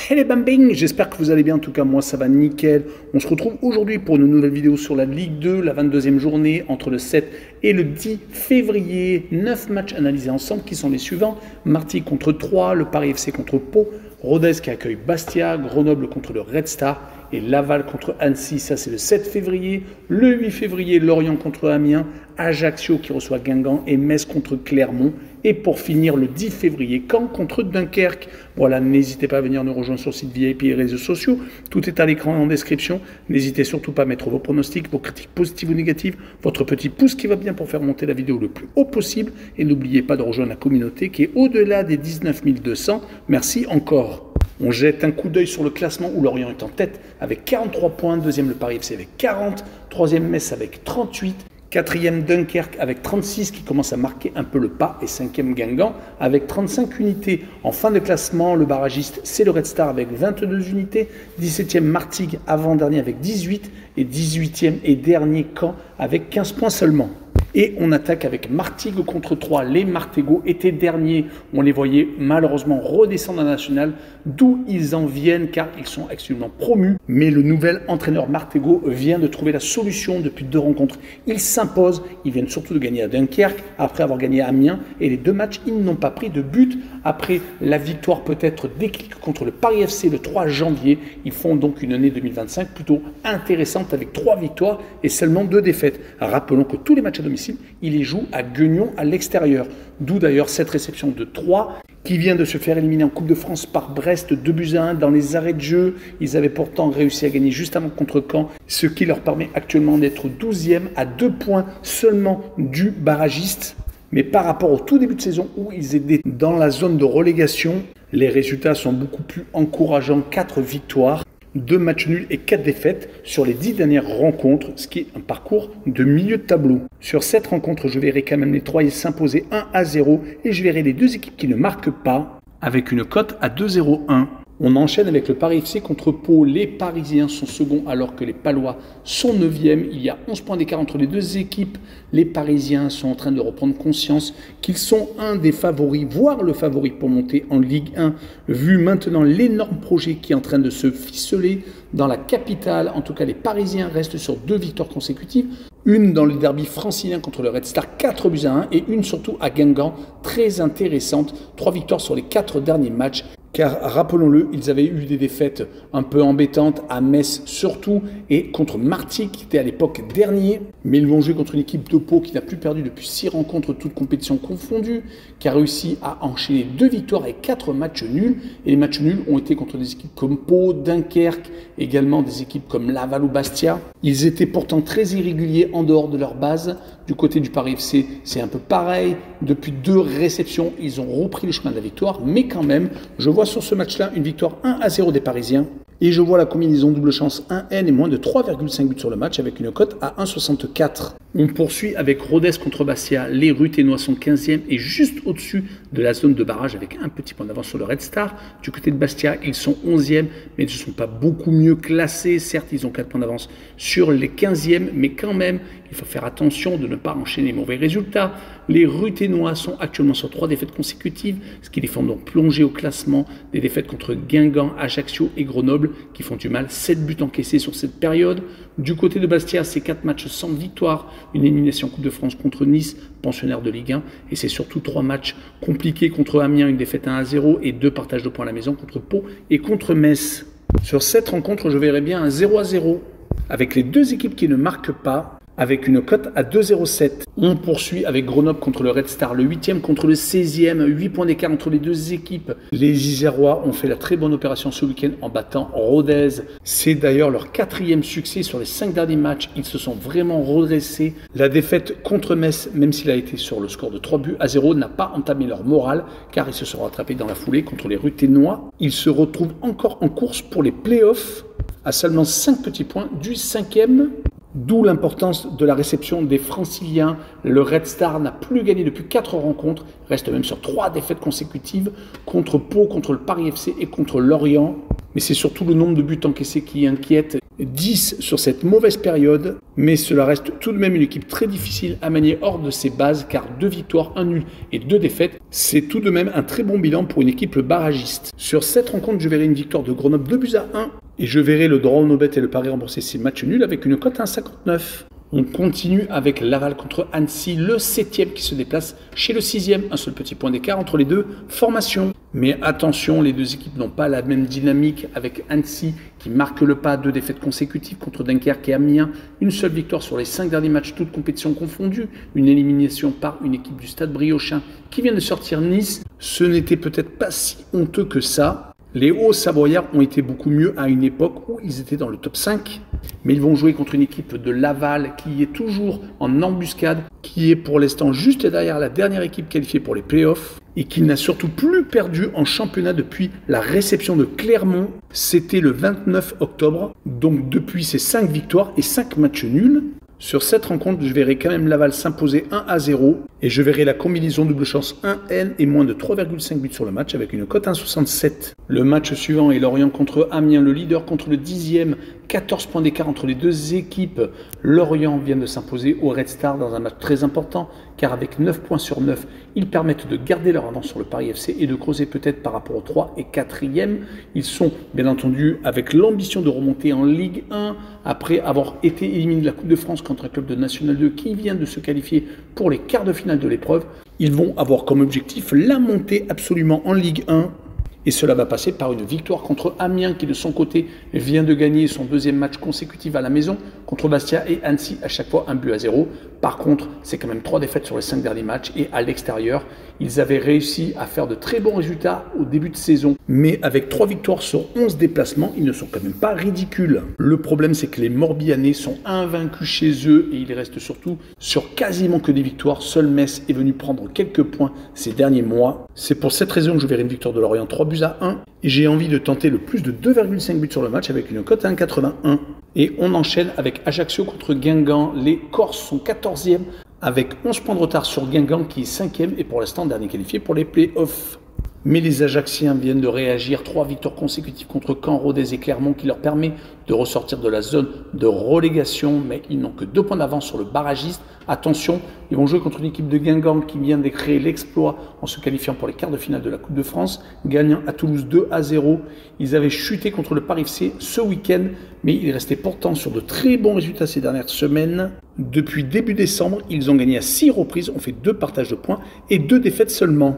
Hey les bambing, j'espère que vous allez bien, en tout cas moi ça va nickel. On se retrouve aujourd'hui pour une nouvelle vidéo sur la Ligue 2, la 22e journée entre le 7 et le 10 février. 9 matchs analysés ensemble qui sont les suivants. Martigues contre Troyes, le Paris FC contre Pau, Rodez qui accueille Bastia, Grenoble contre le Red Star et Laval contre Annecy, ça c'est le 7 février. Le 8 février, Lorient contre Amiens, Ajaccio qui reçoit Guingamp et Metz contre Clermont. Et pour finir, le 10 février, Caen contre Dunkerque. Voilà, n'hésitez pas à venir nous rejoindre sur le site VIP et les réseaux sociaux. Tout est à l'écran en description. N'hésitez surtout pas à mettre vos pronostics, vos critiques positives ou négatives, votre petit pouce qui va bien pour faire monter la vidéo le plus haut possible. Et n'oubliez pas de rejoindre la communauté qui est au-delà des 19 200. Merci encore. On jette un coup d'œil sur le classement où Lorient est en tête avec 43 points. Deuxième, le Paris FC avec 40. Troisième, Metz avec 38. Quatrième, Dunkerque avec 36 qui commence à marquer un peu le pas. Et cinquième, Guingamp avec 35 unités. En fin de classement, le barragiste, c'est le Red Star avec 22 unités. 17e, Martigues avant-dernier avec 18. Et 18e et dernier, Caen avec 15 points seulement. Et on attaque avec Martigues contre Troyes. Les Martégots étaient derniers. On les voyait malheureusement redescendre en national, d'où ils en viennent car ils sont actuellement promus. Mais le nouvel entraîneur Martégot vient de trouver la solution depuis 2 rencontres. Ils s'imposent. Ils viennent surtout de gagner à Dunkerque après avoir gagné à Amiens. Et les 2 matchs, ils n'ont pas pris de but. Après la victoire peut-être déclic contre le Paris FC le 3 janvier, ils font donc une année 2025 plutôt intéressante avec 3 victoires et seulement 2 défaites. Rappelons que tous les matchs à domicile, il les joue à Guignon à l'extérieur. D'où d'ailleurs cette réception de 3 qui vient de se faire éliminer en Coupe de France par Brest 2-1 dans les arrêts de jeu. Ils avaient pourtant réussi à gagner juste avant contre Caen, ce qui leur permet actuellement d'être 12e à 2 points seulement du barragiste. Mais par rapport au tout début de saison où ils étaient dans la zone de relégation, les résultats sont beaucoup plus encourageants. 4 victoires, 2 matchs nuls et 4 défaites sur les 10 dernières rencontres, ce qui est un parcours de milieu de tableau. Sur cette rencontre, je verrai quand même les Troyes s'imposer 1-0 et je verrai les 2 équipes qui ne marquent pas avec une cote à 2,01. On enchaîne avec le Paris FC contre Pau. Les Parisiens sont seconds alors que les Palois sont 9e. Il y a 11 points d'écart entre les 2 équipes. Les Parisiens sont en train de reprendre conscience qu'ils sont un des favoris, voire le favori pour monter en Ligue 1, vu maintenant l'énorme projet qui est en train de se ficeler dans la capitale. En tout cas, les Parisiens restent sur 2 victoires consécutives. Une dans le derby francilien contre le Red Star, 4-1 et une surtout à Guingamp, très intéressante. 3 victoires sur les 4 derniers matchs. Car rappelons-le, ils avaient eu des défaites un peu embêtantes à Metz surtout et contre Martigues qui était à l'époque dernier. Mais ils vont jouer contre une équipe de Pau qui n'a plus perdu depuis 6 rencontres toutes compétitions confondues, qui a réussi à enchaîner 2 victoires et 4 matchs nuls. Et les matchs nuls ont été contre des équipes comme Pau, Dunkerque, également des équipes comme Laval ou Bastia. Ils étaient pourtant très irréguliers en dehors de leur base. Du côté du Paris FC, c'est un peu pareil. Depuis 2 réceptions, ils ont repris le chemin de la victoire. Mais quand même, je vois sur ce match-là une victoire 1-0 des Parisiens. Et je vois la combinaison double chance 1N et moins de 3,5 buts sur le match avec une cote à 1,64. On poursuit avec Rodez contre Bastia. Les Ruténois sont 15e et juste au-dessus de la zone de barrage avec un petit point d'avance sur le Red Star. Du côté de Bastia, ils sont 11e mais ils ne sont pas beaucoup mieux classés. Certes, ils ont 4 points d'avance sur les 15e, mais quand même, il faut faire attention de ne pas enchaîner les mauvais résultats. Les Ruténois sont actuellement sur 3 défaites consécutives, ce qui les font donc plonger au classement. Des défaites contre Guingamp, Ajaccio et Grenoble qui font du mal. 7 buts encaissés sur cette période. Du côté de Bastia, c'est 4 matchs sans victoire. Une élimination Coupe de France contre Nice, pensionnaire de Ligue 1. Et c'est surtout 3 matchs compliqués contre Amiens, une défaite 1-0 et 2 partages de points à la maison contre Pau et contre Metz. Sur cette rencontre, je verrai bien un 0-0 avec les 2 équipes qui ne marquent pas, avec une cote à 2,07. On poursuit avec Grenoble contre le Red Star, le 8e contre le 16e, 8 points d'écart entre les 2 équipes. Les Isérois ont fait la très bonne opération ce week-end en battant Rodez. C'est d'ailleurs leur 4e succès sur les 5 derniers matchs. Ils se sont vraiment redressés. La défaite contre Metz, même s'il a été sur le score de 3-0, n'a pas entamé leur morale car ils se sont rattrapés dans la foulée contre les Ruténois. Ils se retrouvent encore en course pour les playoffs à seulement 5 petits points du 5e. D'où l'importance de la réception des Franciliens. Le Red Star n'a plus gagné depuis 4 rencontres, reste même sur 3 défaites consécutives contre Pau, contre le Paris FC et contre Lorient. Mais c'est surtout le nombre de buts encaissés qui inquiète. 10 sur cette mauvaise période, mais cela reste tout de même une équipe très difficile à manier hors de ses bases, car 2 victoires, 1 nul et 2 défaites, c'est tout de même un très bon bilan pour une équipe barragiste. Sur cette rencontre, je verrai une victoire de Grenoble 2-1, et je verrai le draw no bet et le pari remboursé ses matchs nuls avec une cote à 1,59. On continue avec Laval contre Annecy, le 7e qui se déplace chez le 6e. Un seul petit point d'écart entre les deux formations. Mais attention, les deux équipes n'ont pas la même dynamique, avec Annecy qui marque le pas, 2 défaites consécutives contre Dunkerque et Amiens, une seule victoire sur les 5 derniers matchs, toutes compétitions confondues, une élimination par une équipe du Stade Briochin qui vient de sortir Nice. Ce n'était peut-être pas si honteux que ça. Les Hauts-Savoyards ont été beaucoup mieux à une époque où ils étaient dans le top 5. Mais ils vont jouer contre une équipe de Laval qui est toujours en embuscade, qui est pour l'instant juste derrière la dernière équipe qualifiée pour les playoffs et qui n'a surtout plus perdu en championnat depuis la réception de Clermont. C'était le 29 octobre, donc depuis ces 5 victoires et 5 matchs nuls. Sur cette rencontre, je verrai quand même Laval s'imposer 1-0 et je verrai la combinaison double chance 1N et moins de 3,5 buts sur le match avec une cote 1,67. Le match suivant est Lorient contre Amiens, le leader contre le 10e, 14 points d'écart entre les deux équipes. Lorient vient de s'imposer au Red Star dans un match très important car avec 9 points sur 9, ils permettent de garder leur avance sur le Paris FC et de creuser peut-être par rapport aux 3 et 4e. Ils sont bien entendu avec l'ambition de remonter en Ligue 1 après avoir été éliminés de la Coupe de France contre un club de National 2 qui vient de se qualifier pour les quarts de finale de l'épreuve. Ils vont avoir comme objectif la montée absolument en Ligue 1. Et cela va passer par une victoire contre Amiens qui de son côté vient de gagner son 2e match consécutif à la maison contre Bastia et Annecy, à chaque fois 1-0. Par contre, c'est quand même 3 défaites sur les 5 derniers matchs et à l'extérieur, ils avaient réussi à faire de très bons résultats au début de saison. Mais avec 3 victoires sur 11 déplacements, ils ne sont quand même pas ridicules. Le problème, c'est que les Morbihanais sont invaincus chez eux et ils restent surtout sur quasiment que des victoires. Seul Metz est venu prendre quelques points ces derniers mois. C'est pour cette raison que je verrai une victoire de Lorient 3-1 et j'ai envie de tenter le plus de 2,5 buts sur le match avec une cote à 1,81. Et on enchaîne avec Ajaccio contre Guingamp. Les Corses sont 14e avec 11 points de retard sur Guingamp qui est 5e et pour l'instant dernier qualifié pour les playoffs. Mais les Ajacciens viennent de réagir, 3 victoires consécutives contre Caen, Rodez et Clermont qui leur permet de ressortir de la zone de relégation, mais ils n'ont que 2 points d'avance sur le barragiste. Attention, ils vont jouer contre une équipe de Guingamp qui vient de créer l'exploit en se qualifiant pour les quarts de finale de la Coupe de France, gagnant à Toulouse 2-0. Ils avaient chuté contre le Paris FC ce week-end, mais ils restaient pourtant sur de très bons résultats ces dernières semaines. Depuis début décembre, ils ont gagné à 6 reprises, ont fait 2 partages de points et 2 défaites seulement.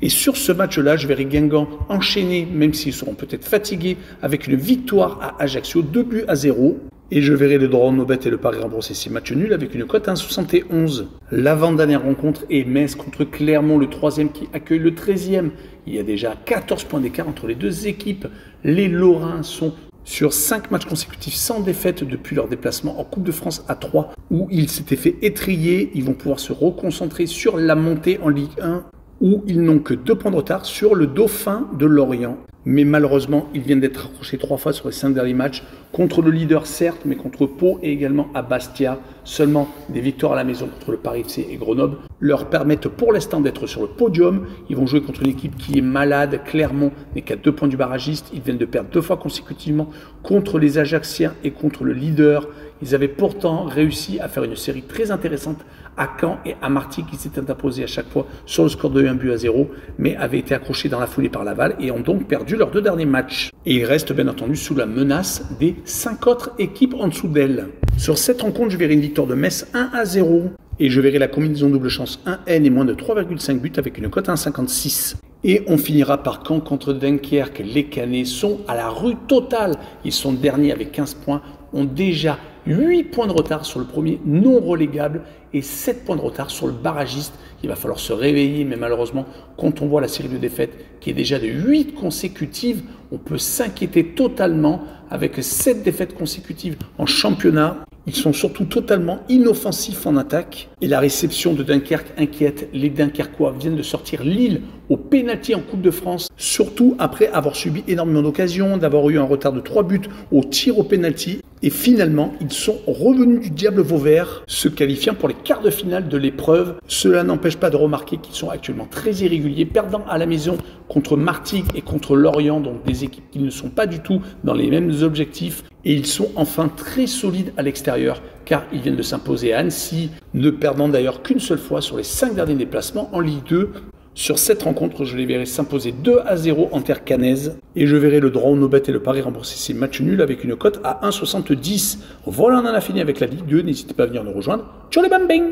Et sur ce match-là, je verrai Guingamp enchaîner, même s'ils seront peut-être fatigués, avec une victoire à Ajaccio, 2-0. Et je verrai le draw no bet et le pari remboursé 6 matchs nuls avec une cote à 1,71. L'avant-dernière rencontre est Metz contre Clermont, le 3e qui accueille le 13e. Il y a déjà 14 points d'écart entre les deux équipes. Les Lorrains sont sur 5 matchs consécutifs sans défaite depuis leur déplacement en Coupe de France à 3, où ils s'étaient fait étrier. Ils vont pouvoir se reconcentrer sur la montée en Ligue 1. Où ils n'ont que 2 points de retard sur le dauphin de Lorient. Mais malheureusement, ils viennent d'être accrochés 3 fois sur les 5 derniers matchs, contre le leader certes, mais contre Pau et également à Bastia. Seulement des victoires à la maison contre le Paris FC et Grenoble leur permettent pour l'instant d'être sur le podium. Ils vont jouer contre une équipe qui est malade, Clermont n'est qu'à 2 points du barragiste. Ils viennent de perdre 2 fois consécutivement contre les Ajacciens et contre le leader. Ils avaient pourtant réussi à faire une série très intéressante à Caen et à Marty qui s'étaient imposés à chaque fois sur le score de 1-0, mais avaient été accrochés dans la foulée par Laval et ont donc perdu leurs 2 derniers matchs. Et ils restent bien entendu sous la menace des 5 autres équipes en dessous d'elles. Sur cette rencontre, je verrai une victoire de Metz 1-0 et je verrai la combinaison double chance 1N et moins de 3,5 buts avec une cote à 1,56. Et on finira par Caen contre Dunkerque. Les Canets sont à la rue totale. Ils sont derniers avec 15 points, ont déjà 8 points de retard sur le premier non relégable et 7 points de retard sur le barragiste. Il va falloir se réveiller, mais malheureusement, quand on voit la série de défaites qui est déjà de 8 consécutives, on peut s'inquiéter totalement avec 7 défaites consécutives en championnat. Ils sont surtout totalement inoffensifs en attaque et la réception de Dunkerque inquiète. Les Dunkerquois viennent de sortir Lille au pénalty en Coupe de France, surtout après avoir subi énormément d'occasions, d'avoir eu un retard de 3 buts au tir au pénalty. Et finalement, ils sont revenus du diable Vauvert, se qualifiant pour les quarts de finale de l'épreuve. Cela n'empêche pas de remarquer qu'ils sont actuellement très irréguliers, perdant à la maison contre Martigues et contre Lorient, donc des équipes qui ne sont pas du tout dans les mêmes objectifs. Et ils sont enfin très solides à l'extérieur, car ils viennent de s'imposer à Annecy, ne perdant d'ailleurs qu'une seule fois sur les 5 derniers déplacements en Ligue 2. Sur cette rencontre, je les verrai s'imposer 2-0 en terre caennaise et je verrai le droit au no-bet et le pari rembourser ces matchs nuls avec une cote à 1,70. Voilà, on en a fini avec la Ligue 2. N'hésitez pas à venir nous rejoindre. Ciao les bambins!